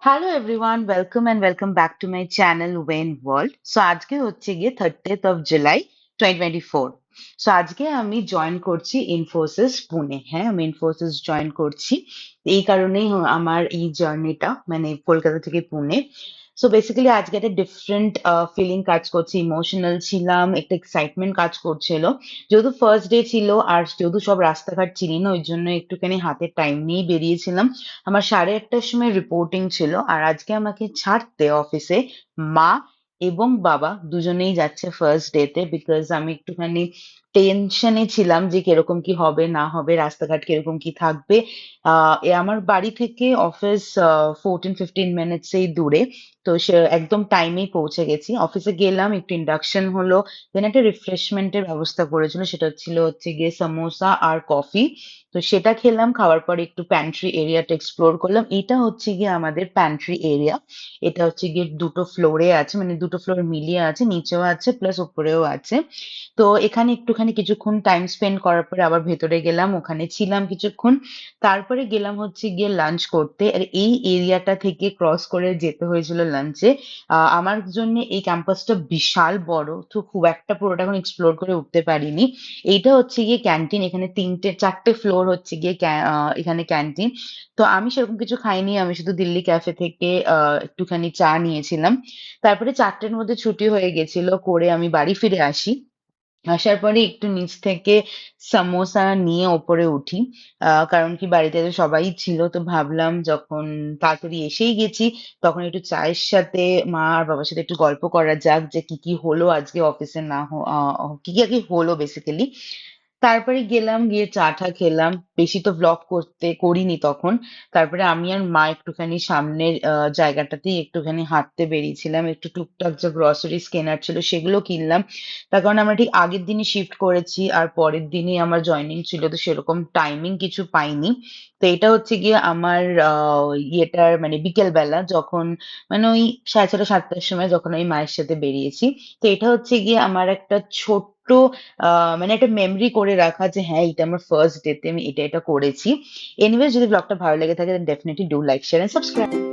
Hello everyone, welcome and welcome back to my channel Wayne world. So আজকে হচ্ছে গিয়ে 30th July 2024। So আজকে আমি জয়েন করছি ইনফোসিস পুনে। হ্যাঁ, আমি ইনফোসিস জয়েন করছি। এই কারণেই আমার এই জার্নিটা, মানে কলকাতা থেকে পুনে। সো বেসিক্যালি আজকে একটা ডিফারেন্ট ফিলিং কাজ করছে, ইমোশনাল ছিলাম, একটা এক্সাইটমেন্ট কাজ করছিল। যেহেতু ফার্স্ট ডে ছিল আর যেহেতু সব রাস্তাঘাট চিনি না, ওই জন্য একটুখানি হাতে টাইম নিয়ে বেরিয়েছিলাম। আমার 8:30টার সময় রিপোর্টিং ছিল আর আজকে আমাকে ছাড়তে অফিসে মা এবং বাবা দুজনেই যাচ্ছে ফার্স্ট ডেতে, বিকজ আমি একটুখানি টেনশনে ছিলাম যে কিরকম কি হবে না হবে, রাস্তাঘাট কিরকম কি থাকবে। আমার বাড়ি থেকে অফিস 14-15 মিনিটসেই দূরে। তো সে একদম টাইমেই পৌঁছে গেছি। অফিসে গেলাম, একটু ইন্ডাকশন হলো, দেন একটা রিফ্রেশমেন্টের ব্যবস্থা করেছিল, সেটা হচ্ছে গিয়ে সামোসা আর কফি। তো সেটা খেলাম, খাওয়ার পরে একটু প্যান্ট্রি এরিয়াটা এক্সপ্লোর করলাম। এটা হচ্ছে গিয়ে আমাদের প্যান্ট্রি এরিয়া। এটা হচ্ছে গিয়ে দুটো ফ্লোরে আছে, মানে দুটো ফ্লোর মিলিয়ে আছে, নিচেও আছে প্লাস উপরেও আছে। তো এখানে একটুখানি কিছুক্ষণ টাইম স্পেন্ড করার পরে আবার ভেতরে গেলাম, ওখানে ছিলাম কিছুক্ষণ। তারপরে গেলাম হচ্ছে গিয়ে লাঞ্চ করতে, আর এই এরিয়াটা থেকে ক্রস করে যেতে হয়েছিল লাঞ্চে। আমার জন্য এই ক্যাম্পাসটা বিশাল বড়, তো খুব একটা পুরোটা এখন এক্সপ্লোর করে উঠতে পারিনি। এইটা হচ্ছে গিয়ে ক্যান্টিন, এখানে 4টে ফ্লোর হচ্ছে গিয়ে এখানে ক্যান্টিন। তো আমি সেরকম কিছু খাইনি, আমি শুধু দিল্লি ক্যাফে থেকে একটুখানি চা নিয়েছিলাম। তারপরে 4টের মধ্যে ছুটি হয়ে গেছিল, করে আমি বাড়ি ফিরে আসি। আসার পরে একটু নিচ থেকে সামোসা নিয়ে ওপরে উঠি। কারণ কি বাড়িতে তো সবাই ছিল, তো ভাবলাম যখন তাড়াতাড়ি এসেই গেছি, তখন একটু চায়ের সাথে মা আর বাবার সাথে একটু গল্প করা যাক যে কি কি হলো আজকে অফিসে, না কি কি আর কি হলো বেসিক্যালি। তারপরে গেলাম, গিয়ে চা-টা খেলাম। বেশি তো ভ্লগ করিনি তখন। তারপরে আমি আর মা একটুখানি সামনের জায়গাটাতেই একটুখানি হাঁটতে বেরিয়েছিলাম। একটু টুকটাক যা গ্রসারিস কেনার ছিল সেগুলো কিনলাম। তার কারণ আমরা ঠিক আগের দিনই শিফট করেছি আর পরের দিনই আমার জয়েনিং ছিল, তো সেরকম টাইমিং কিছু পাইনি। তো এটা হচ্ছে গিয়ে আমার ইয়েটার মানে বিকেল বেলা, যখন মানে ওই 6:30 7টার সময় যখন আমি মায়ের সাথে বেরিয়েছি। তো এটা হচ্ছে গিয়ে আমার একটা ছোট্ট মানে একটা মেমরি করে রাখা যে হ্যাঁ, এটা আমার ফার্স্ট ডেতে আমি এটা করেছি। এনিওয়েজ, যদি ব্লগটা ভালো লেগে থাকে then definitely do like share and subscribe.